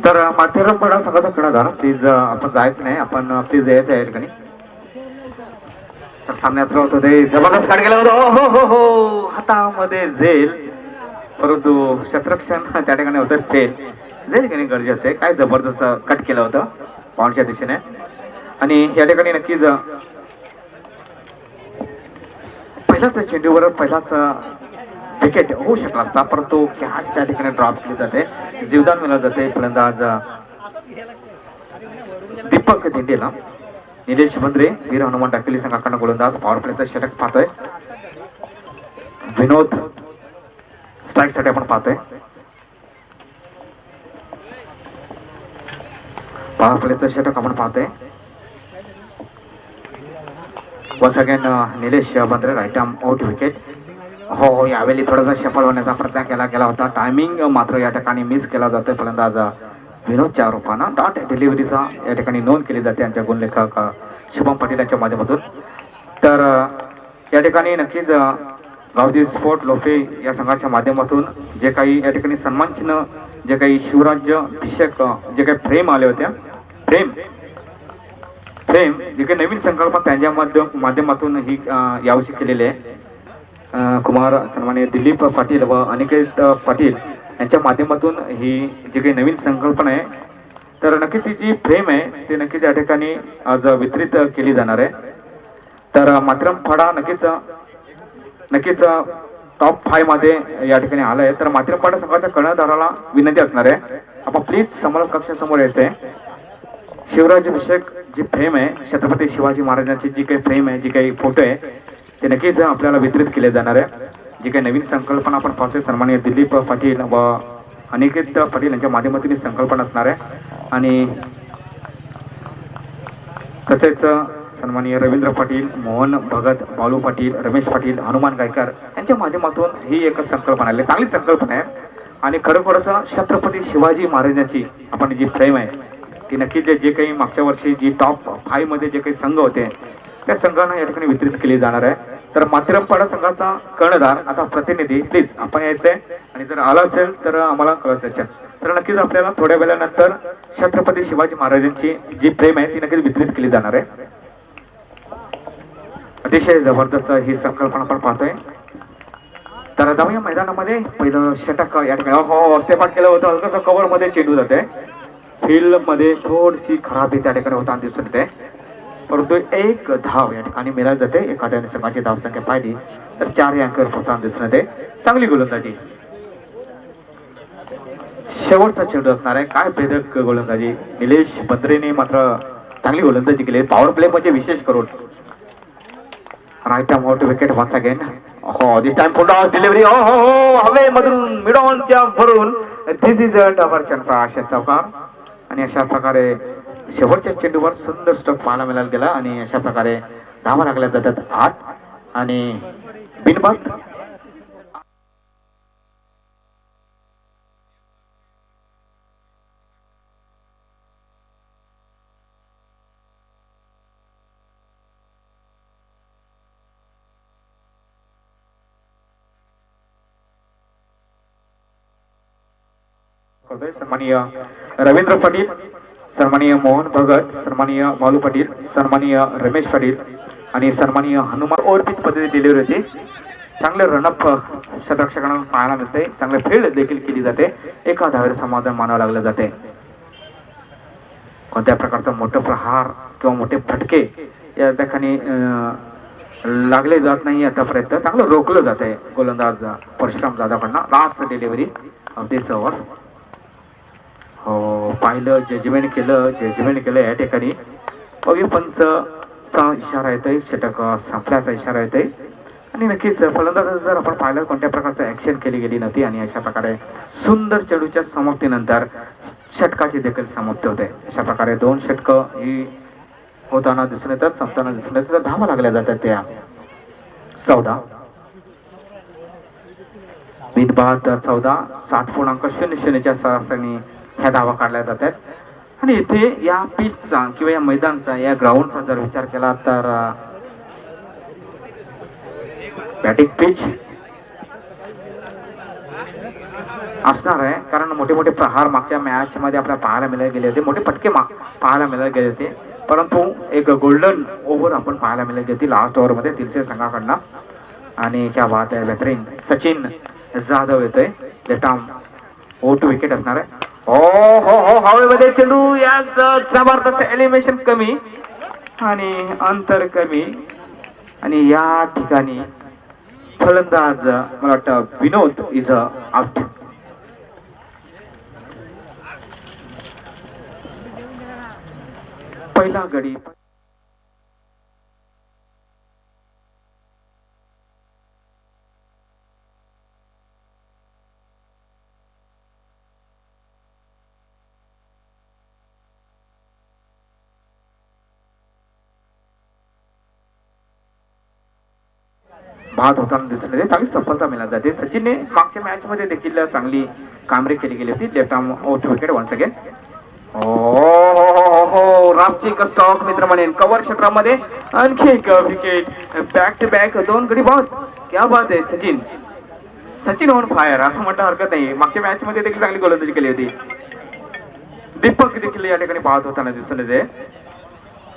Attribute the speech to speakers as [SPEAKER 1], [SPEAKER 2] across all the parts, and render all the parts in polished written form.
[SPEAKER 1] तर माथेरान पडा सगळ्याचा कडा झाला. प्लीज आपण जायचं नाही, आपण प्लीज यायचं आहे ठिकाणी. तर सामन्यात होत होते, जबरदस्त काढ गेला होता. हो हो हो, हातामध्ये झेल, परंतु शत्रक्षण त्या ठिकाणी होतं फेल. झेल ठिकाणी गरजे होते, काय जबरदस्त कट केलं होतं पॉईंटच्या दिशेने. आणि या ठिकाणी नक्कीच पहिलाच चेंडूवर पहिलाच विकेट होऊ शकला असता, परंतु कॅच त्या ठिकाणी ड्रॉप केली जाते, जीवदान मिळवलं जाते फलंदाज दीपक दिंडेला. निलेश बंद्रे वीर हनुमान टाकली संघाकडनं गोलंदाज. पॉवर प्लेचं षटक पाहतोय. विनोद स्ट्राईक साठी आपण पाहतोय. पॉवर प्लेचं षटक आपण पाहतोय. Once again Nilesh Bandre right arm out wicket. हो, यावेळी थोडासा सफल होण्याचा प्रयत्न केला गेला होता, टायमिंग मात्र या ठिकाणी मिस केला जातोय. फलंदाज विनोदच्या रूपानं डॉट डिलिव्हरीचा या ठिकाणी नोंद केली जाते यांच्या गुणलेखक शुभम पाटील यांच्या माध्यमातून. तर या ठिकाणी नक्कीच गावदी स्पोर्ट लोफे या संघाच्या माध्यमातून जे काही या ठिकाणी सन्मानचिन्ह, जे काही शिवराज्य अभिषेक, जे काही फ्रेम आले होत्या, फ्रेम जे काही नवीन संकल्पना त्यांच्या माध्यमातून ही यावर्षी केलेली आहे. कुमार सन्माननीय दिलीप पाटील व अनिकेत पाटील यांच्या माध्यमातून ही जी काही नवीन संकल्पना आहे, तर नक्कीच ती जी फ्रेम आहे ते नक्कीच या ठिकाणी आज वितरित केली जाणार आहे. तर माथेरान पाडा नक्कीच टॉप 5 मध्ये या ठिकाणी आलं आहे. तर माथेरान पाडा संघाच्या कर्णधाराला विनंती असणार आहे, आपण प्लीज समोर कक्षासमोर यायचं आहे. शिवराज्याभिषेक जी फ्रेम आहे, छत्रपती शिवाजी महाराजांची जी काही फ्रेम आहे, जी काही फोटो आहे, ते नक्कीच आपल्याला वितरित केले जाणार आहे. जी काही नवीन संकल्पना आपण पाहतोय, सन्माननीय दिलीप पाटील व अनिकेत पाटील यांच्या माध्यमातून ही संकल्पना असणार आहे. आणि तसेच सन्माननीय रवींद्र पाटील, मोहन भगत, बालू पाटील, रमेश पाटील, हनुमान गायकर यांच्या माध्यमातून ही एक संकल्पना आहे, चांगली संकल्पना आहे. आणि खरोखरच छत्रपती शिवाजी महाराजांची आपण जी फ्रेम आहे ती नक्कीच जे काही मागच्या वर्षी जी टॉप 5 मध्ये जे काही संघ होते त्या संघांना या ठिकाणी वितरित केली जाणार आहे. तर माथेरान पाडा संघाचा कर्णधार आता प्रतिनिधी प्लीज आपण यायचंय, आणि जर आला असेल तर आम्हाला कळवायचं. तर नक्कीच आपल्याला थोड्या वेळानंतर छत्रपती शिवाजी महाराजांची जी फ्रेम आहे ती नक्कीच वितरित केली जाणार आहे. अतिशय जबरदस्त ही संकल्पना आपण पाहतोय. तर जाऊया मैदानामध्ये. पहिलं षटक या ठिकाणी हो स्टेप आउट केलं होतं, हलकसं कव्हर मध्ये चेंडू जाते. फील्ड मध्ये थोडीशी खराबी त्या ठिकाणी होताना दिसून येते, परंतु एक धाव या ठिकाणी मिळाली जाते. एखाद्या संघाची धावसंख्या पाहिली तर 4 अंकावर होताना दिसून येते. चांगली गोलंदाजी, शेवटचा चेंडू असणार आहे. काय भेदक गोलंदाजी, निलेश बंद्रेने मात्र चांगली गोलंदाजी केली. पॉवर प्ले म्हणजे विशेष करून right arm out wicket once again. हो, this time full toss delivery, हो हो हो, हवे मधून मिडॉनच्या भरून दिस इज अ डबल चंद्र चौकार. आणि अशा प्रकारे शेवटच्या चेंडूवर सुंदर स्ट्रोक पाहायला मिळाला गेला. आणि अशा प्रकारे धावा लागल्या जातात 8 आणि बिनबाद. सन्माननीय रवींद्र पाटील, सन्माननीय मोहन भगत, सन्माननीय बालू पाटील, सन्माननीय रमेश पाटील आणि सन्माननीय हनुमान ओरपीत पद्धती डिलिव्हरी होती. चांगले रनअप क्षेत्ररक्षकांना पाहायला मिळते, चांगले फील्ड देखील केली जाते. एका धावेवर समाधान मानावं लागलं जाते. कोणत्या प्रकारचा मोठं प्रहार किंवा मोठे फटके या ठिकाणी लागले जात नाही आतापर्यंत. चांगलं रोखलं जात आहे गोलंदाज परशुराम जाधवकडनं. Last delivery of this over. हो, पाहिलं, जजमेंट केलं या ठिकाणी. बघी पंचचा इशारा येतोय, षटक संपल्याचा इशारा येतोय. आणि नक्कीच फलंदाज जर आपण पाहिलं कोणत्या प्रकारचं ऍक्शन केली गेली नव्हती आणि अशा प्रकारे सुंदर चेंडूच्या समाप्तीनंतर षटकाची देखील समाप्ती होते. अशा प्रकारे 2 षटक ही होताना दिसून येतात, संपताना दिसून येतात. धावा लागल्या जातात त्या 14 बिनबाद 14 7.00च्या सरासरीने ह्या धावा काढल्या जातात. आणि इथे या पिचचा किंवा या मैदानचा या ग्राउंडचा जर विचार केला तर बॅटिंग पिच असणार आहे, कारण मोठे मोठे प्रहार मागच्या मॅच मध्ये आपल्याला पाहायला मिळाले गेले होते, मोठे फटके पाहायला मिळाले गेले होते. परंतु एक गोल्डन ओव्हर आपण पाहायला मिळाली होती लास्ट ओव्हर मध्ये दिलसे संघाकडनं. आणि क्या बात आहे, बेहतरीन सचिन जाधव येतोय. लेफ्ट आर्म टू विकेट असणार आहे. हो हो हो, हवेमध्ये चेंडू, यास जबरदस्त एलिमिनेशन कमी आणि अंतर कमी. आणि या ठिकाणी फलंदाज मला वाटतं विनोद इज आउट. पहिला गडी बाद होताना दिसून येते. चांगली सफलता मिळाली जाते. सचिनने मागच्या मॅच मध्ये देखील चांगली कामगिरी केली गेली होती. Left arm out wicket once again. हो, रामचिक स्टॉक मित्र म्हणेन कव्हर क्षेत्रामध्ये आणखी एक विकेट. बॅक टू बॅक 2 गडी बाद. क्या बात आहे सचिन. सचिन ऑन फायर असं म्हणता हरकत नाही. मागच्या मॅच मध्ये देखील चांगली गोलंदाजी केली होती. दीपक देखील या ठिकाणी बाद होताना दिसून येते.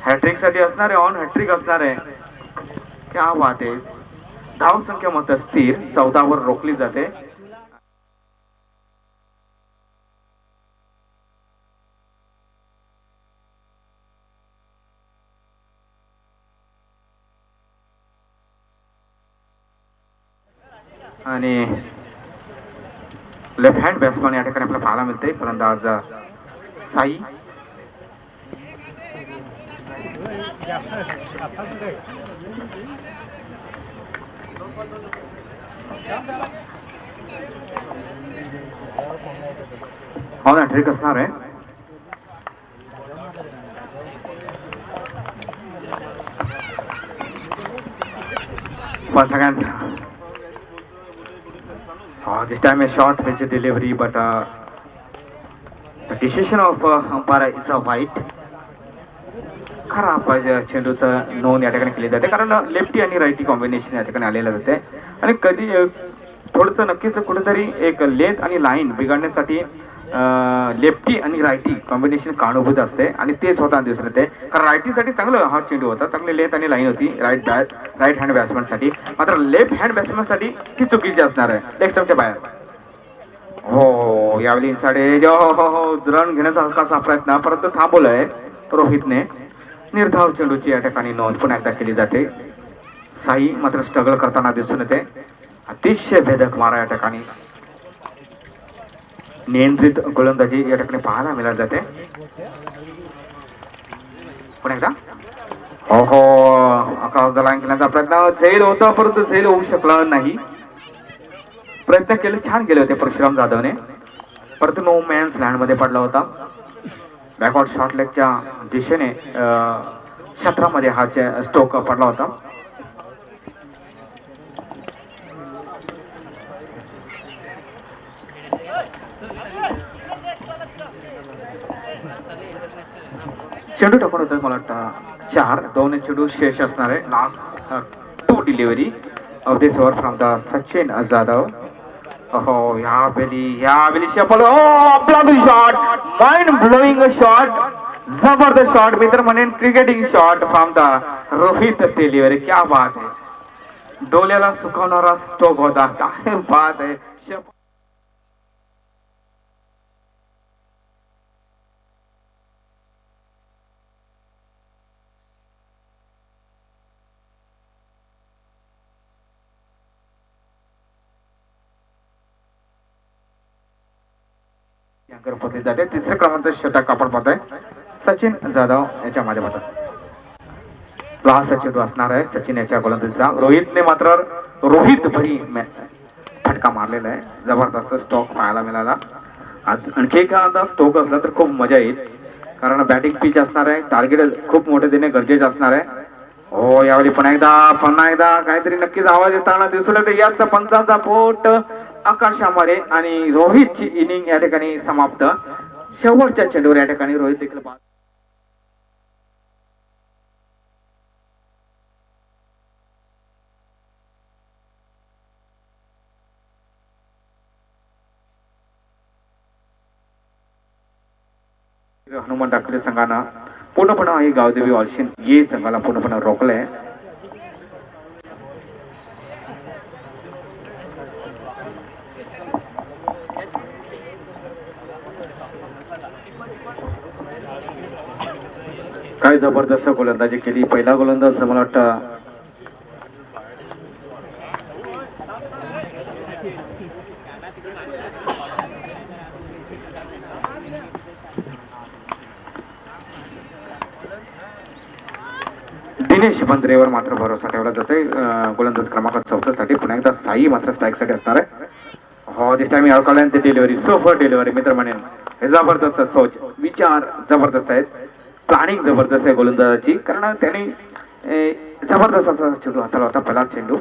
[SPEAKER 1] हॅट्रिक साठी असणार आहे, ऑन हॅट्रिक असणार आहे. क्या बात आहे. धाव संख्या मात्र स्थिर 14 वर रोखली जाते. आणि लेफ्ट हँड बॅट्समन या ठिकाणी आपल्याला पाहायला मिळते. फलंदाज साई. ऑन हॅट्रिक असणार आहे. once again this time a short pitch delivery, but the decision of umpire is a white. खराब चेंडूचं नोंद या ठिकाणी केली जाते, कारण लेफ्टी आणि राईटी कॉम्बिनेशन या ठिकाणी आलेलं जाते. आणि कधी थोडस नक्कीच कुठेतरी एक लेंथ आणि लाईन बिघडण्यासाठी लेफ्टी आणि राईटी कॉम्बिनेशन कारणीभूत असते. आणि तेच होताना दिसून येते, कारण रायटीसाठी चांगलं हा चेंडू होता, चांगली लेंथ आणि लाईन होती राईट हँड बॅट्समॅन साठी. मात्र लेफ्ट हँड बॅट्समॅन साठी ती चुकीची असणार आहे, लेग स्टंपच्या बाहेर. हो, यावेळी साडे रन घेण्याचा हलकासा प्रयत्न, परंतु थांबवलाय रोहितने. निर्धाव चेंडूची या ठिकाणी नोंद पुन्हा एकदा केली जाते. साई मात्र स्ट्रगल करताना दिसून येते. अतिशय भेदक मारा या ठिकाणी, नियंत्रित गोलंदाजी या ठिकाणी पाहायला मिळाली जाते. पुन्हा एकदा हो अक्रॉस द लाईन केल्याचा प्रयत्न झेल होता, परंतु झेल होऊ शकला नाही. प्रयत्न केले, छान केले होते परशुराम जाधवने, परंतु नो मॅन्स लँड मध्ये पडला होता. बॅकआउट शॉर्ट लेगच्या दिशेने क्षेत्रामध्ये हा स्टोक पडला होता. चेंडू टाकून होतात मला वाटतं 4, 2 चेंडू शेष असणार आहे. Last 2 delivery of this over from the Sachin Jadhav. हो, यावेळी शॉट, माइंड ब्लोइंग शॉट, जबरदस्त शॉट मित्र म्हणेन, cricketing shot from the Rohit तेलीवर. क्या बात आहे, डोल्याला सुकवणारा स्ट्रोक होता. काय बात आहे. पोहोचली जाते. तिसऱ्या क्रमांकाचा षटक आपण पाहतोय सचिन जाधव याच्या माध्यमातून. चेंडू असणार आहे सचिन याच्या गोलंदाजीचा. रोहितने मात्र रोहित भरी फटका मारलेला आहे. जबरदस्त स्टॉक पाहायला मिळाला. आज आणखी एखादा स्टॉक असला तर खूप मजा येईल, कारण बॅटिंग पिच असणार आहे. टार्गेट खूप मोठे देणे गरजेचे असणार आहे. हो, यावेळी पुन्हा एकदा काहीतरी नक्कीच आवाज येताना दिसून येते. याच पंचाचा बोट आकाशामध्ये आणि रोहितची इनिंग या ठिकाणी समाप्त. शेवटच्या चेंडूवर या ठिकाणी रोहित देखील हनुमान डाकले संघानं पूर्णपणे गावदेवी ऑल्शिन ये संघाला पूर्णपणे रोखलंय. काय जबरदस्त गोलंदाजी केली. पहिला गोलंदाज मला वाटतं दिनेश बंद्रेवर मात्र भरोसा ठेवला जातोय. गोलंदाज क्रमांक 14 साठी पुन्हा एकदा साई मात्र स्ट्राईक साठी असणार आहे. हो, दिस टाइम कॉल ते डिलिव्हरी सुपर डिलिव्हरी मित्र म्हणेन. हे जबरदस्त सोच विचार जबरदस्त आहेत. प्लॅनिंग जबरदस्त आहे गोलंदाजाची, कारण त्याने जबरदस्त असा चेंडू हाताला होता. पहिला चेंडू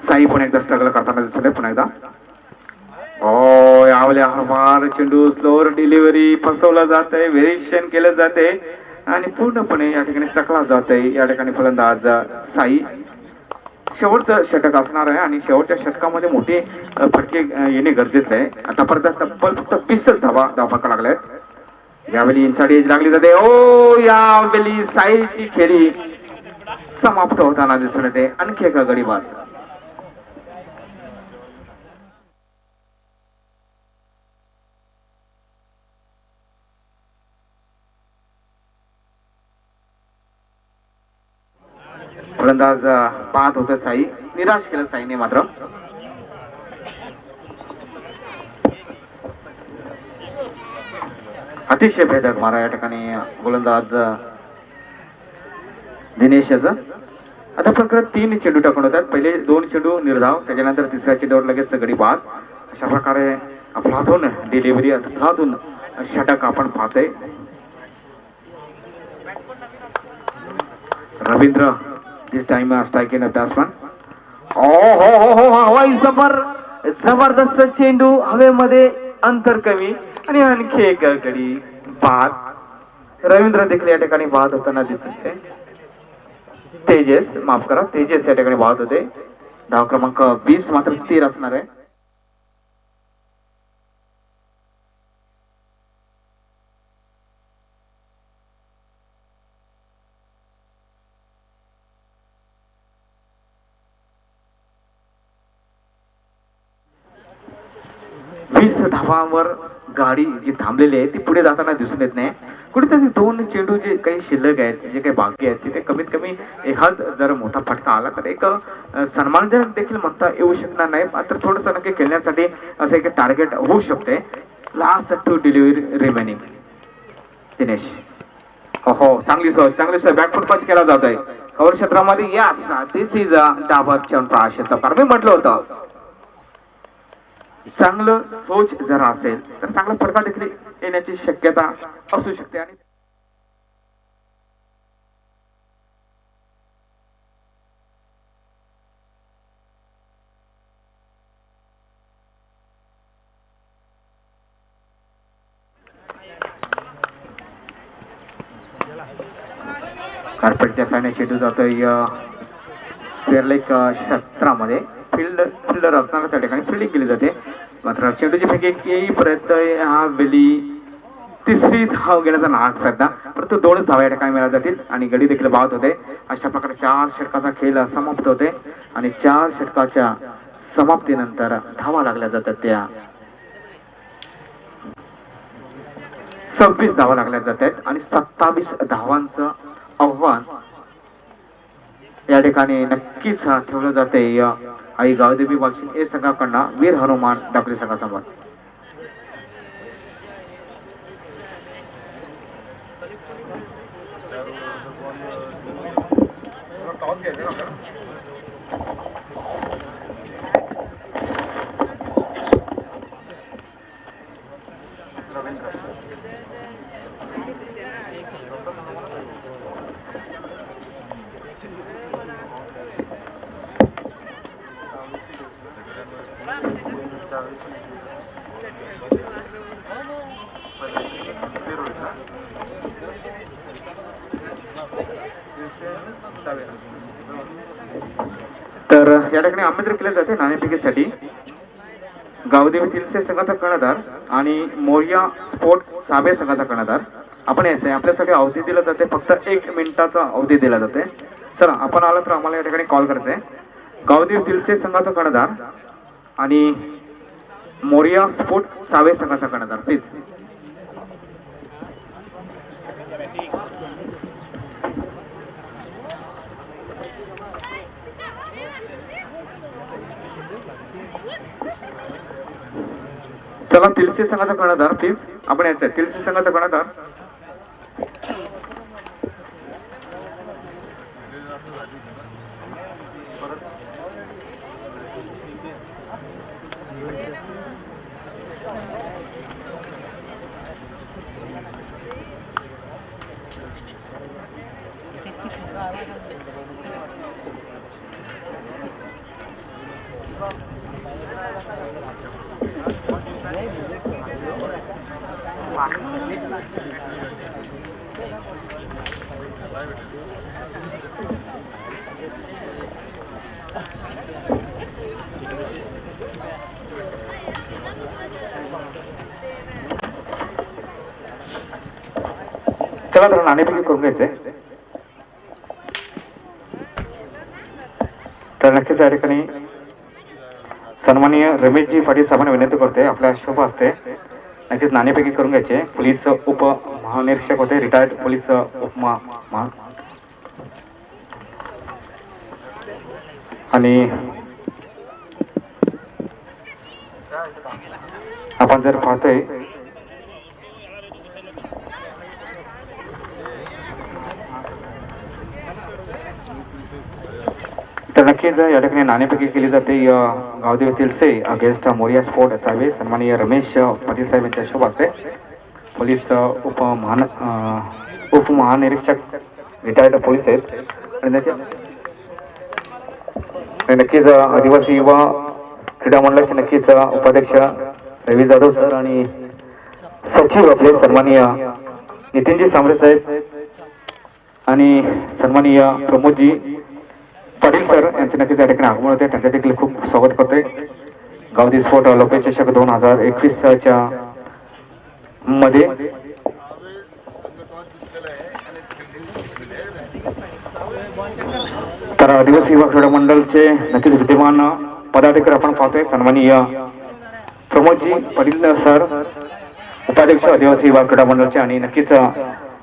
[SPEAKER 1] साई पुन्हा एकदा स्ट्रगल करताना दिसतोय. पुन्हा एकदा हो, यावल्या हरमार चेंडू स्लोअर डिलिव्हरी फसवला जात आहे. व्हेरिएशन केलं जाते आणि पूर्णपणे या ठिकाणी चकला जात आहे. या ठिकाणी फलंदाज साई. शेवटचं षटक असणार आहे आणि शेवटच्या षटकामध्ये मोठे फटके येणे गरजेचं आहे. आतापर्यंत तब्बल फक्त 20 धावा लागल्यात. यावेळी इनसाइड एज लागली जाते. ओ, यावेळी साईची खेळी समाप्त होताना दिसून येते. आणखी एका गडी बाद. फलंदाज पाहत होते साई. निराश केलं साईने मात्र. अतिशय भेदक मारा या ठिकाणी गोलंदाज दिनेश याचा. आता प्रकारात 3 चेंडू टाकून होतात. पहिले 2 चेंडू निर्धाव, त्याच्यानंतर तिसऱ्या चेंडूवर लगेच गडी बाद. अशा प्रकारे अफलातून डिलिव्हरी, अफलातून षटक आपण पाहतोय. रवींद्र दिस टाइम स्ट्राइक इन बॅट्समन. हवाई जबरदस्त चेंडू हवेमध्ये, अंतर कमी आणि आणखी एक गडी बाद. रवींद्र देखील या ठिकाणी बाद होताना दिसत आहे. तेजस, माफ करा, तेजस या ठिकाणी बाद होते. धाव क्रमांक 20 मात्र स्थिर असणार आहे. धावांवर गाडी जी थांबलेली आहे ती पुढे जाताना दिसून येत नाही. कुठेतरी 2 चेंडू जे काही शिल्लक आहेत, जे काही बाकी आहेत, तिथे कमीत कमी एखाद जर मोठा फटका आला तर एक सन्मानजनक देखील म्हणता येऊ शकणार नाही. मात्र थोडस नक्की खेळण्यासाठी असं एक टार्गेट होऊ शकते. Last 2 delivery remaining. दिनेश, हो, चांगली सोय बॅकफुट पंच केला जात आहे कव्हर क्षेत्रामध्ये. या दिस इज डाबर चंद्राशेचा फार मी म्हटलं होतं, चांगलं सोच जर असेल तर चांगला फटका देखील येण्याची शक्यता असू शकते. आणि कार्पेटच्या साईने चेंडू जातोय स्क्वेअर लेग क्षेत्रामध्ये. फिल्डर असणार त्या ठिकाणी फिल्डिंग केली जाते. मात्र चेंडूची फेकी येईपर्यंत हा वेली तिसरी धाव घेण्याचा नाहक प्रयत्न, परंतु 2 धावा या ठिकाणी मिळाल्या जातील आणि गडी देखील बाद होते. अशा प्रकारे 4 षटकाचा खेळ समाप्त होते आणि 4 षटकाच्या समाप्तीनंतर धावा लागल्या जातात त्या 26 धावा लागल्या जातात आणि 27 धावांचं आव्हान या ठिकाणी नक्कीच ठेवलं जाते आई गावदेवी वाशिम ए संघाकडनं वीर हनुमान डाकले संघासमोर. तर या ठिकाणी आमंत्रित केले जाते नाणेफेकीसाठी गावदेवी तिलसे संघाचा कर्णधार आणि मोरिया स्पोर्ट साबे संघाचा कर्णधार. आपण यायचंय, आपल्यासाठी अवधी दिला जाते, फक्त 1 मिनिटाचा अवधी दिला जाते. चला, आपण आला तर आम्हाला या ठिकाणी कॉल करायचंय. गावदेवी तिलसे संघाचा कर्णधार आणि मोरिया स्पोर्ट सावे संघाचा कर्णधार, प्लीज. चला, तिलसे संघाचा कर्णधार प्लीज, आपण यायचंय. तिलसे संघाचा कर्णधार चला तर नाणेफेकी करून घ्यायचंय. तर नक्कीच या ठिकाणी सन्माननीय रमेशजी पाटील साहेबांना विनंती करते, आपल्या शुभ असते नक्कीच नाणेफेकी करून घ्यायचे. पोलीस उप महानिरीक्षक होते, रिटायर्ड पोलीस आणि आपण जर पाहतोय तर नक्कीच या ठिकाणी नाणेफेकी केली जाते. गावदेवी तिलसे अगेन्स्ट मोरिया स्पोर्ट साहेब, सन्माननीय रमेश पाटील साहेब यांच्या शुभ असते. पोलीस उपमहानिरीक्षक रिटायर्ड पोलीस आहेत. आणि नक्कीच आदिवासी युवा क्रीडा मंडळाचे नक्कीच उपाध्यक्ष रवी जाधव सर आणि सचिव आपले सन्माननीय नितीनजी सांबरे साहेब आणि सन्माननीय प्रमोदजी पाटील सर यांचे नक्कीच या ठिकाणी आगमन होते, त्यांच्या देखील खूप स्वागत करते. गावदेवी स्पोर्ट लोकल चषक 2021च्या मध्ये तर आदिवासी युवा क्रीडा मंडळचे नक्कीच विद्यमान पदाधिकारी आपण पाहतोय. सन्माननीय प्रमोदजी पाटील सर, उपाध्यक्ष आदिवासी युवा क्रीडा मंडळचे आणि नक्कीच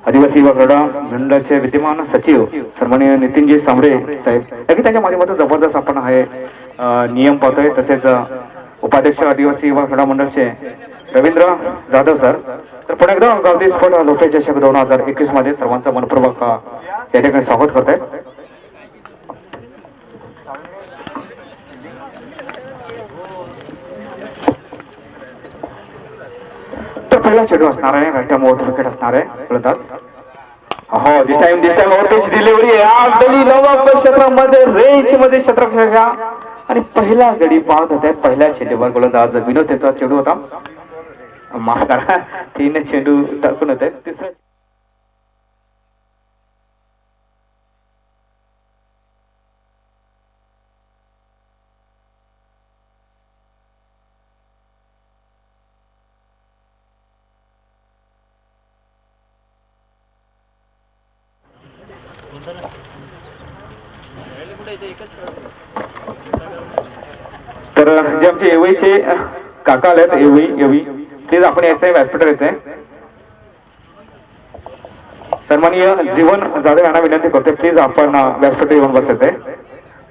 [SPEAKER 1] आदिवासी युवा क्रीडा मंडळाचे विद्यमान सचिव सन्माननीय नितीनजी सांबरे साहेब, नक्की त्यांच्या माध्यमातून जबरदस्त आपण हे नियम पाहतोय. तसेच उपाध्यक्ष आदिवासी युवा क्रीडा मंडळचे रवींद्र जाधव सर. तर पुन्हा एकदा गावदेवी स्पोर्ट लोकल चषक 2021 मध्ये सर्वांचं मनपूर्वक या ठिकाणी स्वागत करत आहेत. तर पहिला चेंडू असणार आहे, राईट मोठ विकेट असणार आहे फलंदाज. हो, दिस टाइम पिच डिलिव्हरी अगदी नवं क्षेत्रामध्ये रेंज मध्ये क्षेत्ररक्षकाच्या आणि पहिला गडी पाहत होते. पहिल्या चेंडूवर गोलंदाज विनोद त्याचा चेंडू होता, माफ करा 3 चेंडू टाकून होते. तिसरा तर जे आमचे एवईचे काका आलेत, एवई प्लीज आपण यायचं आहे, व्यासपीठावर यायचं आहे. सन्माननीय जीवन जाधव यांना विनंती करते, प्लीज आपण व्यासपीठावर येऊन बसायचं आहे.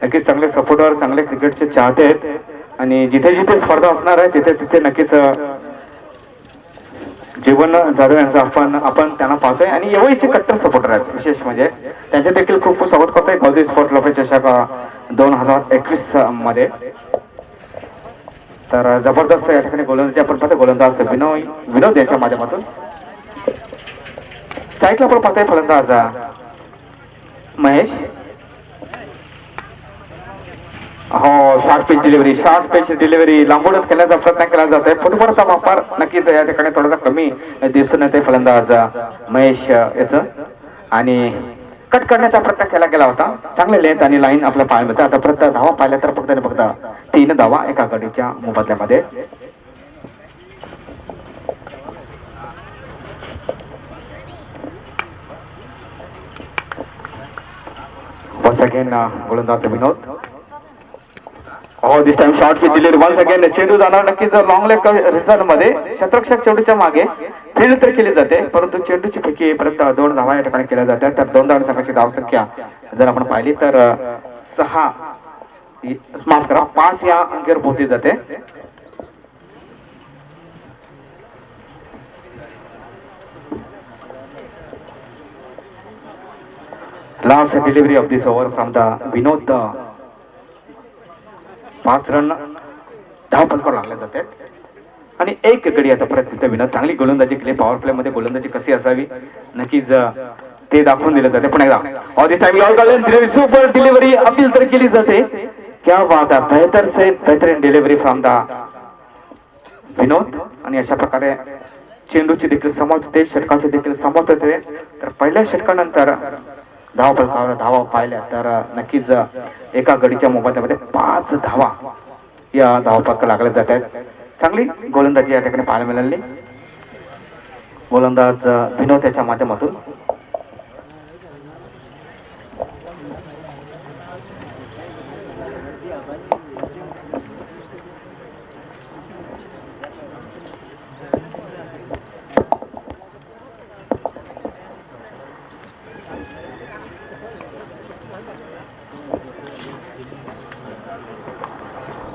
[SPEAKER 1] नक्कीच चांगले सपोर्टर, चांगले क्रिकेटचे चाहते आहेत आणि जिथे जिथे स्पर्धा असणार आहे तिथे तिथे नक्कीच जीवन जाधव यांचा आपण त्यांना पाहतोय आणि एवढीचे कट्टर सपोर्टर आहेत. विशेष म्हणजे त्यांचे देखील खूप सपोर्ट करतोय गौदी स्पोर्ट लोपे चषक 2021 मध्ये. तर जबरदस्त या ठिकाणी गोलंदाजी आपण पाहतोय. गोलंदाज विनोद यांच्या माध्यमातून स्ट्राईकला आपण पाहतोय फलंदाज महेश. हो, शॉर्ट पिच डिलिव्हरी लांबूनच खेळण्याचा प्रयत्न केला जातोय. फुटबॉलचा वापर नक्कीच या ठिकाणी थोडासा कमी दिसून येते फलंदाज महेश याच. आणि कट करण्याचा प्रयत्न केला गेला होता. चांगले लेंथ आणि लाईन आपल्या पायामध्ये. आता परत धावा पाहिल्या तर फक्त 3 धावा एका गडीच्या मोबदल्यामध्ये. once again गोलंदाज Vinod. This time short pitch delivery once again. चेंडू जाणार नक्कीच लॉंग लेग रिझल्ट मध्ये. क्षेत्ररक्षक चेंडूच्या मागे फील्ड तर केली जाते परंतु चेंडूची फेकी परत 2 धावा या ठिकाणी केल्या जातात. तर 2 धावांची संघाची धावसंख्या जर आपण पाहिली तर 6 माफ करा 5 या अंकीवर पोहोचली जाते. Last delivery of this over from the Vinod. 5 run धाव फलकावर लागले जाते आणि 1 गडी आता परत तिथे विनोद. चांगली गोलंदाजी केली. पॉवर प्ले मध्ये गोलंदाजी कशी असावी नक्कीच ते दाखवून दिले जाते. पण एकदा this time super delivery appeal तर केली जाते. क्या बात आहे. बेहतर से बेहतरीन डिलिव्हरी फ्रॉम द विनोद. आणि अशा प्रकारे चेंडूची देखील समोर होते, षटकाची देखील समोर होते. तर पहिल्या षटकानंतर धाव फलकावर धावा पाहिल्या तर नक्कीच एका गडीच्या मोबदल्यामध्ये 5 धावा या धाव फलक लागले जात आहेत. चांगली गोलंदाजी या ठिकाणी पाहायला मिळाली. गोलंदाज विनोद याच्या माध्यमातून.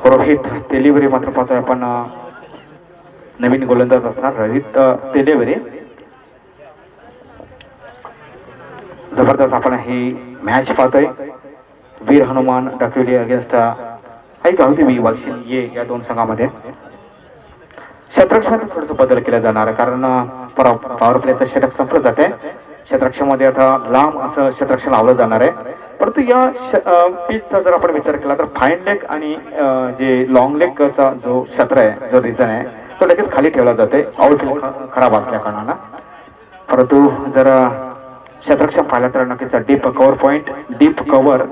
[SPEAKER 1] रोहित तेलीवरे मात्र पाहतोय आपण नवीन गोलंदाज असणार रोहित तेलीवरे. जबरदस्त आपण ही मॅच पाहतोय. वीर हनुमान डाकिवली अगेन्स्ट गावदेवी वाशिम या 2 संघामध्ये. क्षेत्ररक्षणात थोडस बदल केला जाणार आहे कारण पॉवर प्लेचं षटक संपलं जाते. क्षेत्ररक्षणामध्ये आता लांब असं क्षेत्ररक्षण लावलं जाणार आहे. परंतु या पिचचा जर आपण विचार केला तर फाईन लेग आणि जे लॉंग लेगचा जो क्षेत्र आहे जो रिजन आहे तो लगेच खाली ठेवला जाते आउटफील्ड खराब असल्या कारणानं. परंतु जर क्षेत्ररक्षण पाहिलं तर नक्कीच deep cover point, deep cover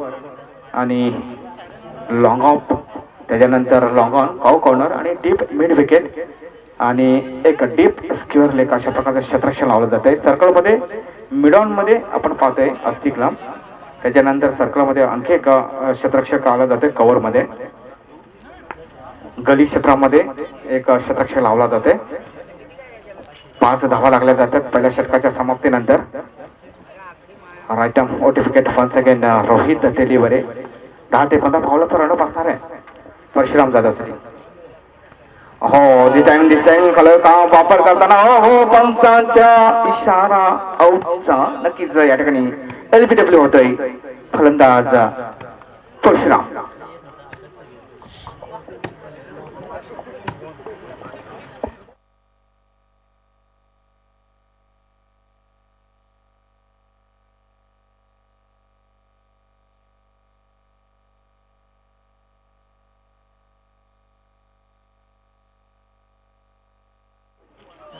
[SPEAKER 1] आणि लॉंग ऑफ, त्याच्यानंतर लॉंग ऑन, काव कॉर्नर आणि डीप मिड विकेट आणि एक डीप स्क्वेअर लेग अशा प्रकारचं क्षेत्ररक्षण लावलं जाते. सर्कलमध्ये मिडॉन मध्ये आपण पाहतोय अस्तिकला. त्याच्यानंतर सर्कलमध्ये आणखी एक क्षेत्ररक्षक आला जाते कव्हर मध्ये. गली क्षेत्रामध्ये एक क्षेत्ररक्षक लावला जाते. 5 धावा लागल्या जातात पहिल्या षटकाच्या समाप्तीनंतर. Right arm out wicket once again Rohit तेलीवरे. 10 ते 15 धावाला रनअप असणार आहे परशुराम जाधवसाठी. दिस टाइम कलर का वापर करताना पंचांच्या इशारा आउटचा नक्कीच या ठिकाणी एलबीडब्ल्यू होतोय फलंदाज परशुराम.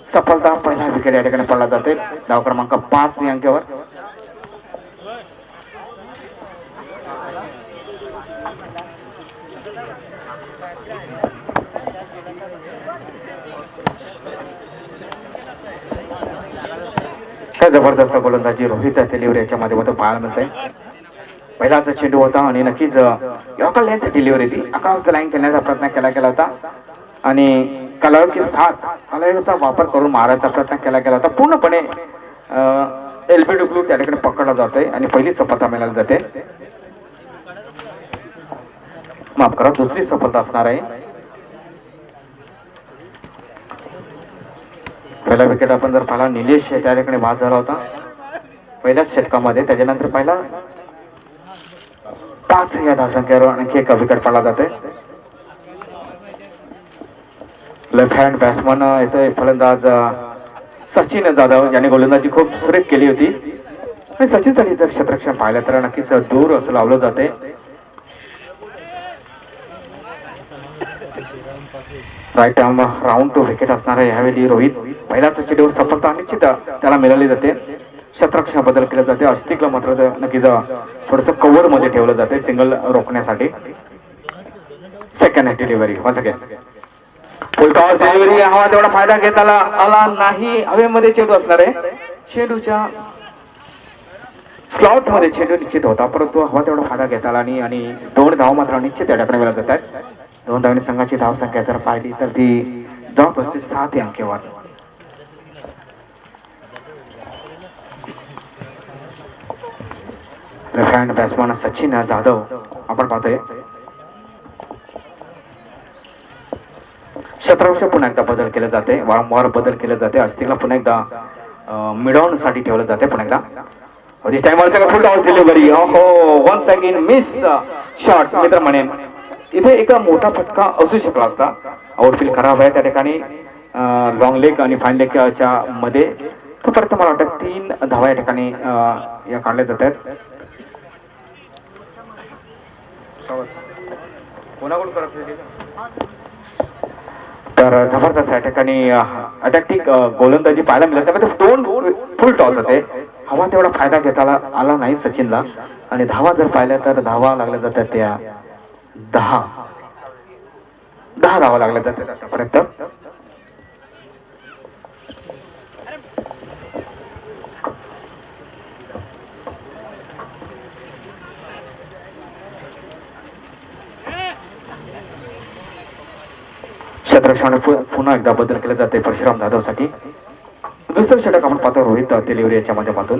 [SPEAKER 1] सफलता पहिला विकेट या ठिकाणी पडला जाते. धाव क्रमांक 5 या अंकावर. काय जबरदस्त गोलंदाजी रोहित तेलीवरे याच्या माध्यमातून पाहायला मिळते. पहिलाच चेंडू होता आणि नक्कीच यॉर्कर लेंथ डिलिव्हरी ती अक्रॉस द लाईन खेळण्याचा प्रयत्न केला गेला होता आणि कलर के साथ कलरचा वापर करून मारायचा प्रयत्न केला गेला होता. पूर्णपणे एलबीडब्ल्यू त्या ठिकाणी पकडला जातोय आणि पहिली सफलता मिळाली जाते. माफ करा, दुसरी सफलता असणार आहे. पहिला विकेट आपण जर पाहिला निलेश त्या ठिकाणी बाद झाला होता पहिल्याच षटकामध्ये. त्याच्यानंतर पहिला 5 या धावसंख्येवर आणखी एक विकेट पडला जाते. लेफ्ट हँड बॅट्समन येतोय फलंदाज सचिन जाधव यांनी गोलंदाजी खूप सुरेख केली होती आणि सचिन साठी जर क्षेत्ररक्षण पाहिलं तर नक्कीच दूर असं लावलं जाते. Right arm round to wicket असणार आहे यावेळी रोहित. पहिल्याच चेंडूवर सफलता निश्चित त्याला मिळाली जाते. क्षेत्ररक्षण बदल केले जाते. अस्तिकला मात्र नक्कीच थोडस कव्हर मध्ये ठेवलं जाते सिंगल रोखण्यासाठी. Second delivery once again full toss delivery. हवा तेवढा फायदा घेताला आला नाही. हवेमध्ये चेंडू असणार आहे. चेंडूच्या स्लॉट मध्ये चेंडू निश्चित होता परंतु हवा तेवढा फायदा घेता आला नाही आणि 2 धाव मात्र निश्चित त्या ठिकाणी मिळत जातात. 2 धावांनी संघाची धाव संख्या जर पाहिली तर ती जवळपास 7 अंकेवर. Left hand batsman Sachin Jadhav आपण पाहतोय. क्षेत्ररक्षण पुन्हा एकदा बदल केले जाते. वारंवार बदल केले जाते. अस्तिकला पुन्हा एकदा मिडऑन साठी ठेवलं जाते. पुन्हा एकदा this time also full toss delivery. हो वन्स अगेन मिस शॉट मित्र म्हणेन. इथे एक मोठा फटका असू शकला असता. आउटफील्ड खराब आहे त्या ठिकाणी. लॉंग लेग आणि फाईन लेगच्या मध्ये तोपर्यंत मला वाटतं 3 धावा या ठिकाणी या काढल्या जात आहेत. तर जबरदस्त या ठिकाणी अटॅक्टिक गोलंदाजी पाहायला मिळाली. त्यामध्ये 2 फुल टॉस होते. हवा तेवढा फायदा घेता आला नाही सचिनला आणि धावा जर पाहिल्या तर धावा लागल्या जातात त्या 10 धावा लागल्या जातात आतापर्यंत. क्षेत्ररक्षण पुन्हा एकदा बदल केले जाते परशुराम जाधव साठी. दुसरं षटक आपण पाहतो रोहित तेलिवरे याच्या माध्यमातून.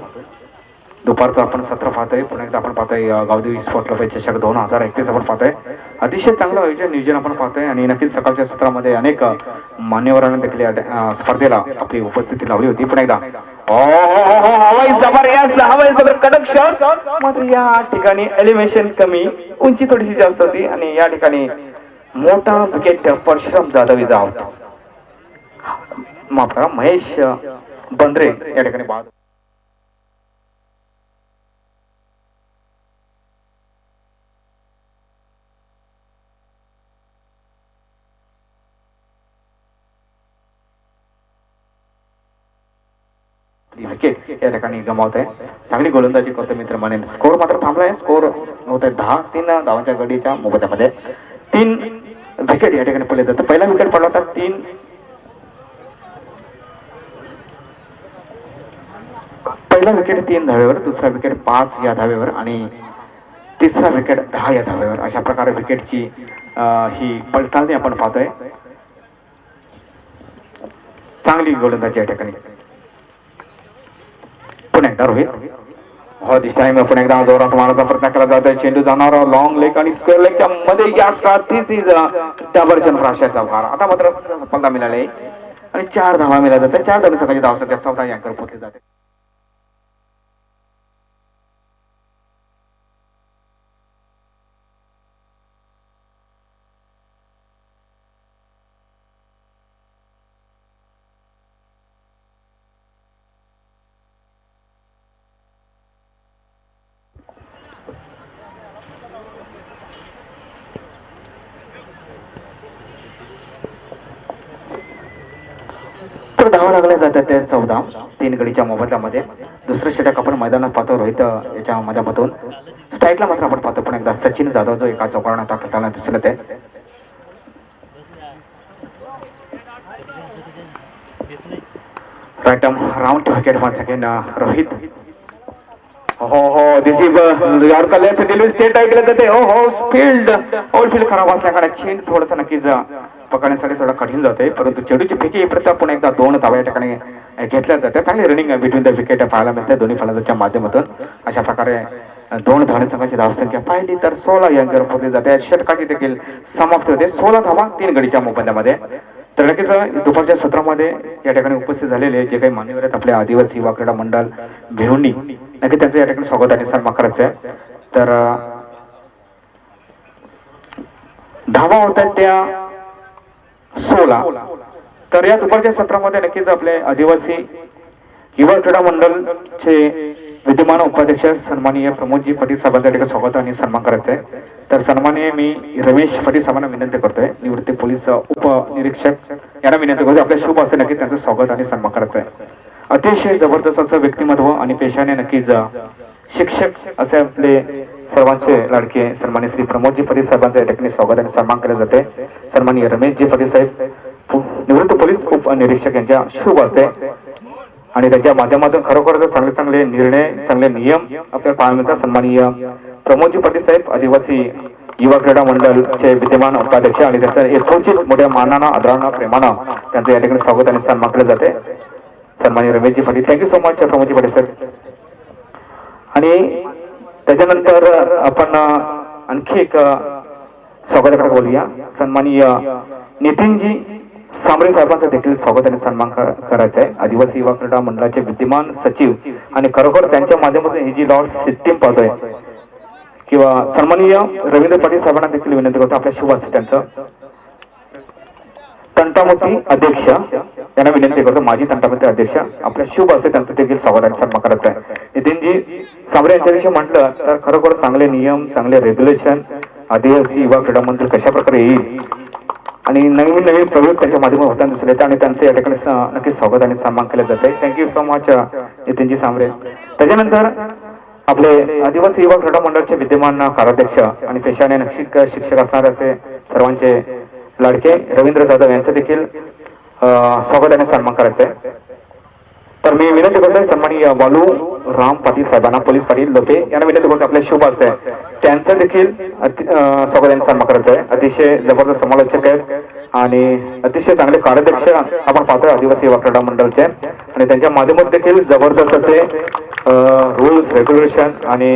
[SPEAKER 1] दुपारचं आपण सत्र पाहतोय. पुन्हा एकदा आपण पाहतोय गावदेवी स्पोर्ट क्लब चषक 2021 आपण पाहतोय. अतिशय चांगलं आयोजन नियोजन आपण पाहतोय आणि नक्कीच सकाळच्या सत्रामध्ये अनेक मान्यवरांनी देखील स्पर्धेला आपली उपस्थिती लावली होती. पुन्हा एकदा हवाई जबरदस्त हवाई जबर कडक शॉट. मात्र या ठिकाणी एलिव्हेशन कमी, उंची थोडीशी जास्त होती आणि या ठिकाणी मोठा wicket Parshuram Jadhav is out. माफ करा महेश बंद्रे या ठिकाणी बाद. विकेट या ठिकाणी गमावत आहे. चांगली गोलंदाजी करतो मित्र म्हणेन. स्कोर मात्र थांबलाय. स्कोर होत आहे 10. 3 धावांच्या गडीच्या मोबदल्यामध्ये 3 विकेट या ठिकाणी पडले जातात. पहिला विकेट पडला होता 3 पहिला विकेट 3 धावेवर, दुसरा विकेट 5 या धावेवर आणि तिसरा विकेट 10 या धावेवर. अशा प्रकारे विकेटची ही पडताळणी आपण पाहतोय. चांगली गोलंदाजी या ठिकाणी. पुन्हा एकदा रोहित. हो दिस टाइम पुन्हा एकदा जोरात मारण्याचा प्रयत्न केला जातोय. चेंडू जाणार लॉंग लेग आणि स्क्वेअर लेगच्या मध्ये या साथीच डायव्हर्जन प्राशाचा भार. आता मात्र सफलता मिळाली आणि 4 धावा मिळाल्या जातात. 4 धावांची सकाळची धावसंख्या 14 या अंकावर पोहोचली जाते. धावा लागल्या जातात त्या 14 3 गडीच्या मोबदल्यामध्ये. दुसरं षटक आपण मैदानात पाहतो रोहित याच्या माध्यमातून. स्ट्राईकला मात्र आपण पाहतो पण एकदा सचिन जाधव जो एका चौकाराने ताकदला दिसत आहे. Right round wicket one second Rohit. हो this is yorker left delivery state केले जाते. फील्ड आउटफील्ड खराब असल्याकडे चेंड थोडंसं नक्कीच पकडण्यासाठी थोडा कठीण जाते परंतु चेंडूची फेकी प्रत्येक पुन्हा एकदा 2 धावा या ठिकाणी घेतल्या जाते. चांगली रनिंग बिटवीन द विकेट पाहायला मिळते दोन्ही फलंदाजांच्या माध्यमातून. अशा प्रकारे 2 धावणे संघाची धावसंख्या पाहिली तर 16 या अंकावर पोहोचली जाते. षटकाची देखील समाप्ती होते. 16 धावा 3 गडीच्या मोबदल्यामध्ये. तर नक्कीच दुपारच्या सत्रामध्ये या ठिकाणी उपस्थित झालेले जे काही मान्यवर आहेत आपले आदिवासी युवा क्रीडा मंडळ भिवंडी, नक्की त्यांचं या ठिकाणी स्वागत आणि सन्मान करायचं आहे. तर धावा होतात त्या 16. तर या दुपारच्या सत्रामध्ये नक्कीच आपले आदिवासी युवा क्रीडा मंडळचे विद्यमान उपाध्यक्ष सन्माननीय प्रमोदजी पाटील साहेबांच्या ठिकाणी स्वागत आणि सन्मान करायचं आहे. तर सन्माननीय मी रमेश पाटील साहेबांना विनंती करतोय, निवृत्त पोलीस उपनिरीक्षक यांना विनंती करतोय, आपल्या शुभ असं नक्कीच त्यांचं स्वागत आणि सन्मान करायचं आहे. अतिशय जबरदस्त असं व्यक्तिमत्व आणि पेशाने नक्कीच शिक्षक असे आपले सर्वांचे लाडके सन्माननीय श्री प्रमोदजी पाटील साहेबांचं या ठिकाणी स्वागत आणि सन्मान केले जाते. सन्माननीय रमेशजी पाटील साहेब निवृत्त पोलीस उपनिरीक्षक यांच्या शुभ असते आणि त्यांच्या माध्यमातून खरोखर चांगले चांगले निर्णय, चांगले नियम आपल्याला पाहायला मिळतात. सन्माननीय प्रमोदजी पाटील साहेब आदिवासी युवा क्रीडा मंडळचे विद्यमान उपाध्यक्ष आणि त्यांचं यथोचित मोठ्या मानानं, आदरानं, प्रेमानं त्यांचं या ठिकाणी स्वागत आणि सन्मान केले जाते. सन्माननीय Rameshji Patil, thank you so much Pramod ji Patil साहेब. आणि त्याच्यानंतर आपण आणखी एक स्वागताकडे बोलूया. सन्माननीय नितीनजी सांबरे साहेबांचं देखील स्वागत आणि सन्मान करायचं आहे. आदिवासी युवा क्रीडा मंडळाचे विद्यमान सचिव आणि खरोखर त्यांच्या माध्यमातून ही जी लॉर्ड सिस्टीम पाहतोय किंवा सन्माननीय रवींद्र पाटील साहेबांना देखील विनंती करतो, आपल्या शुभ असते त्यांचं तंटामुक्ती अध्यक्ष यांना विनंती करतो, माजी तंटामुक्ती अध्यक्ष आपल्या शुभ असते त्यांचं देखील स्वागत आणि सन्मान करायचं आहे. नितीनजी सांबरे यांच्याविषयी म्हटलं तर खरोखर चांगले नियम, चांगले रेग्युलेशन आदिवासी युवा क्रीडा मंडळ कशा प्रकारे येईल आणि नवीन नवीन प्रयोग त्यांच्या माध्यमातून होताना दिसून येते आणि त्यांचे या ठिकाणी नक्कीच स्वागत आणि सन्मान केले जाते. Thank you so much Nitinji Sambare. त्याच्यानंतर आपले आदिवासी युवा क्रीडा मंडळाचे विद्यमान कार्याध्यक्ष आणि पेशाने नक्षिक शिक्षक असणारे असे सर्वांचे लाडके रवींद्र जाधव यांचं देखील स्वागत आणि सन्मान करायचं आहे. तर मी विनंती करतोय सन्माननीय बालू राम पाटील साहेबांना, पोलीस पाटील लोपे यांना विनंती करतो, आपल्या शुभ असते त्यांचं देखील स्वागत आणि सन्मान करायचं आहे. अतिशय जबरदस्त समालोचक आहेत आणि अतिशय चांगले कार्याध्यक्ष आपण पाहतोय आदिवासी युवा क्रीडा मंडळचे आणि त्यांच्या माध्यमातून देखील जबरदस्त असे रूल्स, रेग्युलेशन आणि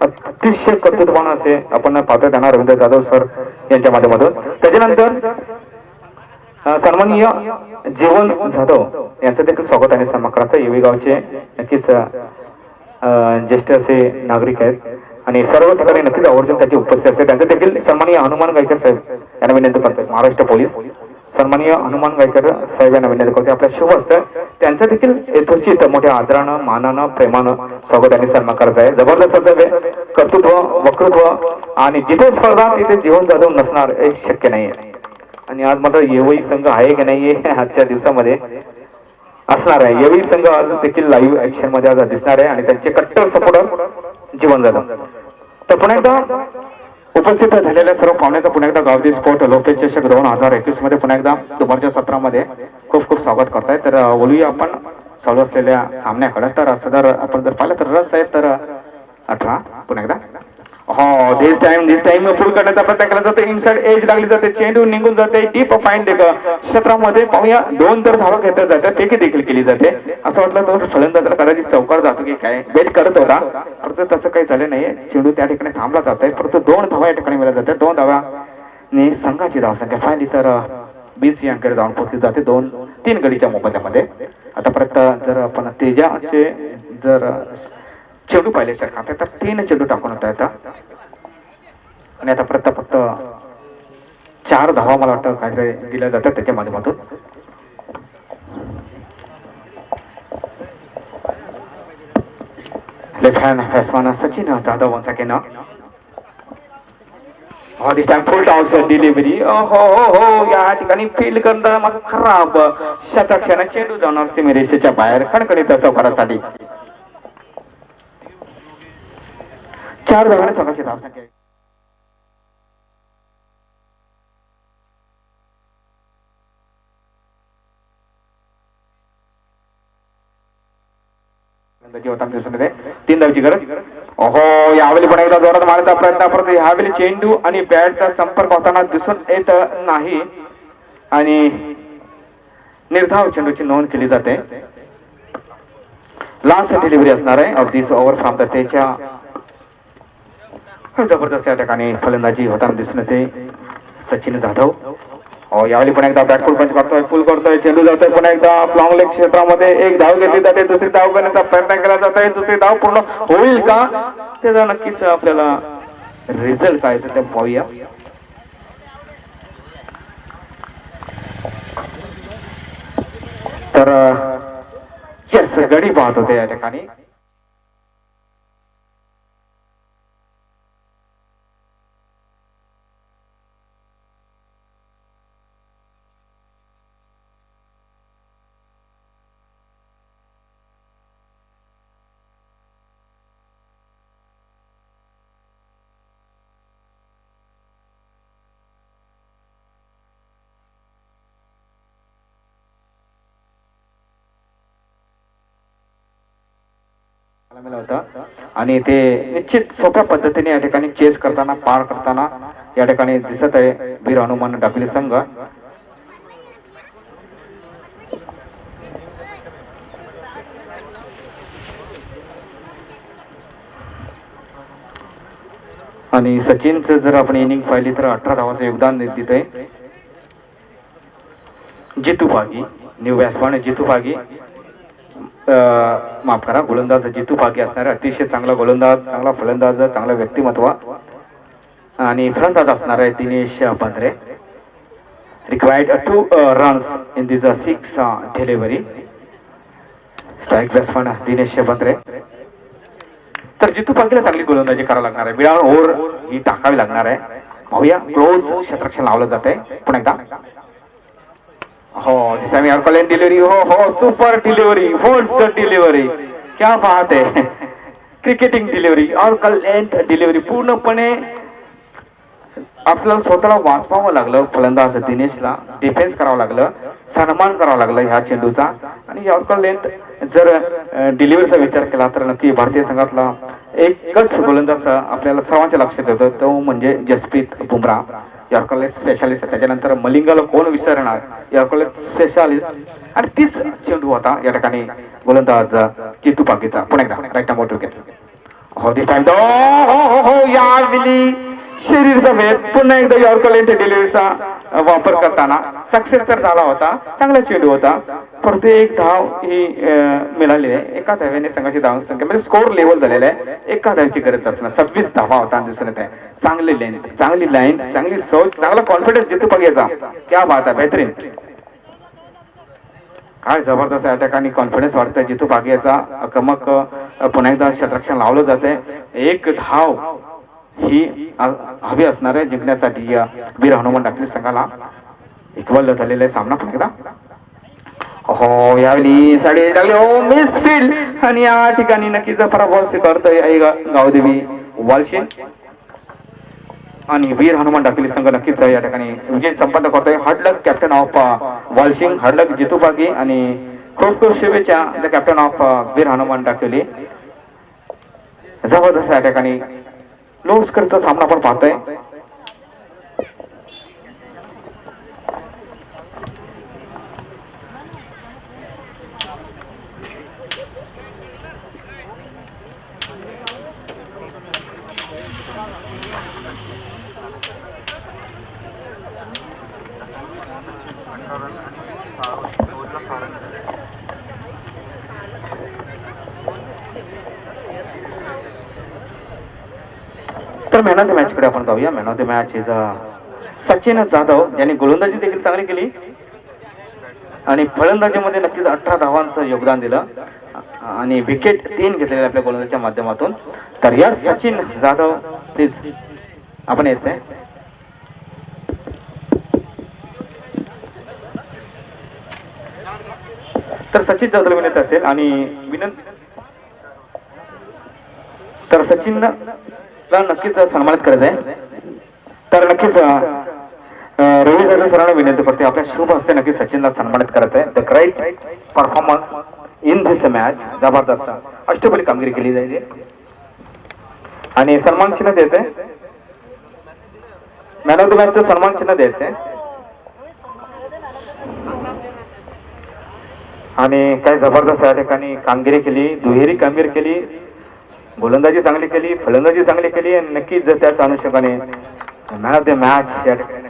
[SPEAKER 1] अतिशय कर्तृत्ववान असे आपण पाहतोय त्यांना रवींद्र जाधव सर यांच्या माध्यमातून. त्याच्यानंतर सन्माननीय जीवन जाधव यांचं देखील स्वागत आणि सन्मान करायचं. येवी गावचे नक्कीच ज्येष्ठ असे नागरिक आहेत आणि सर्व ठिकाणी नक्कीच आवर्जून त्याची उपस्थिती असते. त्यांचं देखील सन्माननीय हनुमान गायकर साहेब यांना विनंती करतोय, महाराष्ट्र पोलीस सन्माननीय हनुमान गायकर साहेब यांना विनंती करतोय, आपल्या शुभ असतं त्यांचं देखील यथोचित मोठ्या आदरानं, मानानं, प्रेमानं स्वागत आणि सन्मान करायचं आहे. जबरदस्त असं कर्तृत्व, वक्तृत्व आणि जिथे स्पर्धा तिथे जीवन जाधव नसणार हे शक्य नाहीये. आणि आज मात्र येवई संघ आहे की नाहीये आजच्या दिवसामध्ये असणार आहे. येवई संघ आज देखील लाईव्ह ऍक्शन मध्ये आज दिसणार आहे आणि त्यांचे कट्टर सपोर्टर जीवन जाधव. तर पुन्हा एकदा उपस्थित झालेल्या सर्व पाहुण्याचं पुन्हा एकदा गावठी स्पोर्ट लोकपेच चषक 2021 मध्ये पुन्हा एकदा दुपारच्या सत्रामध्ये खूप खूप स्वागत करताय. तर बोलूया आपण चालू असलेल्या सामन्याकडे. तर सदर आपण जर पाहिलं तर रस आहे तर 18 पुन्हा एकदा हो दिस टाइम फुल करण्याचा प्रयत्न केला जातो. इनसाइड एज लागली जाते, चेंडू निघून जाते, डीप फाईन क्षेत्रामध्ये पाहूया 2 तर धावा घेतल्या जातात, फेकी देखील केली जाते. असं वाटलं तर फलंदाजाला कदाचित चौकार जातो की काय वेट करत होता, परंतु तसं काही झालं नाहीये. चेंडू त्या ठिकाणी थांबला जात आहे, परंतु 2 धावा या ठिकाणी मिळत जातात. 2 धावांनी संघाची धावसंख्या पाहिली तर 20 या अंकाकडे जाऊन पोहोचली जाते 2-3 गडीच्या मोबदल्यामध्ये. आता परत जर आपण तेजाचे जर चेंडू पाहिले खाते तर 3 चेंडू टाकून होता येतात आणि आता परत फक्त 4 धावा मला वाटतं काहीतरी दिल्या जातात त्याच्या माध्यमातून. Left hand batsman Sachin Jadhav once again this time full toss delivery. हो या ठिकाणी फील्ड करणं मग खराब शतक्षाने चेंडू जाणार सीमेरेषेच्या बाहेर खणखणीत चौकारासाठी. 4 धावांनी संघाची धावसंख्या. होता 3 धावची गरज. ओहो यावेळी पण एकदा जोरात मारायचा प्रयत्न, परंतु यावेळी चेंडू आणि बॅटचा संपर्क होताना दिसून येत नाही आणि निर्धाव चेंडूची नोंद केली जाते. लास्ट डिलिव्हरी असणार आहे of this over from the त्याच्या जबरदस्त या ठिकाणी फलंदाजी होताना दिसून येते सचिन जाधव. हो यावेळी पुन्हा एकदा बॅटफुल पंच करतोय, फुल करतोय, चेंडू जातोय पुन्हा एकदा लॉंग लेग क्षेत्रामध्ये एक धाव घेतली जाते, दुसरी धाव घेण्याचा प्रयत्न केला जातोय, दुसरी धाव पूर्ण होईल का त्याचा नक्कीच आपल्याला रिझल्ट काय ते पाहूया. तर येस गडी पाहत होते या ठिकाणी. होता आणि ते निश्चित सोप्या पद्धतीने या ठिकाणी चेस करताना पार करताना या ठिकाणी दिसत आहे वीर हनुमान डाकली संघ. आणि सचिनचं जर आपण इनिंग पाहिली तर 18 धावांचं योगदान देत आहे. जितू पागी न्यू बॅट्समॅन जितू पागी, माफ करा गोलंदाज जितू पागी असणारे अतिशय चांगला गोलंदाज, चांगला फलंदाज, चांगला व्यक्तिमत्व आणि फलंदाज असणार आहे Dinesh Bandre. Required 2 runs in this 6 delivery. Strike batsman Dinesh Bandre. तर जितू पागीला चांगली गोलंदाजी करावी लागणार आहे, बिळावर ओव्हर ही टाकावी लागणार आहे. पाहूया क्लोज क्षेत्ररक्षण लावलं जात आहे पुन्हा एकदा. हो दिसामी अडकलेन डिलिव्हरी, हो हो सुपर डिलिव्हरी, फोर्स डिलिव्हरी, क्या बात आहे. क्रिकेटिंग डिलिव्हरी और लेंथ डिलिव्हरी पूर्णपणे आपल्याला स्वतःला वाचवावं लागलं. फलंदाज दिनेशला डिफेन्स करावं लागलं, सन्मान करावा लागला ह्या चेंडूचा. आणि यॉर्कर लेंथ जर डिलिव्हरीचा विचार केला तर नक्की भारतीय संघातला एकच गोलंदाज आपल्याला सर्वांच्या लक्षात येतो, तो म्हणजे Jasprit Bumrah, yorker length specialist. त्याच्यानंतर मलिंगाला कोण विसरणार, यॉर्कर लेंथ स्पेशालिस्ट. आणि तीच चेंडू होता या ठिकाणी गोलंदाज जितू पागीचा. पुन्हा एकदा राईट नंबर विकेट. हो दिस टाइम हो यावेळी शरीरचा भेद पुन्हा एकदा यॉर्कर लेंथ डिलिव्हरीचा वापर करताना सक्सेस तर झाला होता, चांगला चेंडू होता, परंतु एक धाव ही मिळाली आहे. एका धाव्याने संघाची धाव संख्या म्हणजे स्कोर लेवल झालेला आहे. एका धावची गरज असणार 26 धावा होता दिसून येत आहे. चांगली लेंथ, चांगली लाईन, चांगली सोच, चांगला कॉन्फिडन्स जितू पागीचा. क्या बात आहे, बेहतरीन. काय जबरदस्त या ठिकाणी कॉन्फिडन्स वाटतंय जितू पागीचा. आक्रमक पुन्हा एकदा क्षेत्ररक्षण लावलं जाते. एक धाव ही हवी असणार आहे जिंकण्यासाठी या वीर हनुमान डाकली संघाला. इक्वल झालेला आहे सामना पुन्हा एकदा. हो यावेळी साडी टाकली, हो मिस फील्ड आणि या ठिकाणी नक्कीच पराभव स्वीकारतोय गावदेवी वालशिन. आणि वीर हनुमान डाकली संघ नक्कीच या ठिकाणी विजय संपन्न करतोय. हार्डलक कॅप्टन ऑफ वालशिंग, हार्डलक जितू पागी आणि खूप खूप शुभेच्छा द कॅप्टन ऑफ वीर हनुमान डाकली. जबरदस्त या ठिकाणी लो स्कोरचा सामना आपण पाहतोय. तर मॅन ऑफ द मॅच कडे आपण जाऊया. Man of the match is Sachin Jadhav, यांनी गोलंदाजी देखील चांगली केली आणि फलंदाजीमध्ये नक्कीच 18 धावांचं योगदान दिलं आणि विकेट 3 घेतलेले आपल्या गोलंदाजीच्या माध्यमातून. तर या सचिन जाधव प्लीज आपण यायचंय. तर सचिन जाधव विनंती असेल आणि विनंती तर सचिनला नक्कीच सन्मानित करायचं आहे. तर नक्कीच रवी जाधव सरांना विनंती करते आपल्या शुभ हस्ते नक्कीच सचिनला सन्मानित करायचं आहे. The great performance in this match, जबरदस्त अष्टपैलू कामगिरी केली जाईल आणि सन्मान चिन्ह द्यायचंय. मॅन ऑफ द मॅचचं सन्मान चिन्ह द्यायचंय. आणि काय जबरदस्त या ठिकाणी कामगिरी केली, दुहेरी कामगिरी केली, गोलंदाजी चांगली केली, फलंदाजी चांगली केली आणि नक्कीच त्याच अनुषंगाने मॅन ऑफ द मॅच या ठिकाणी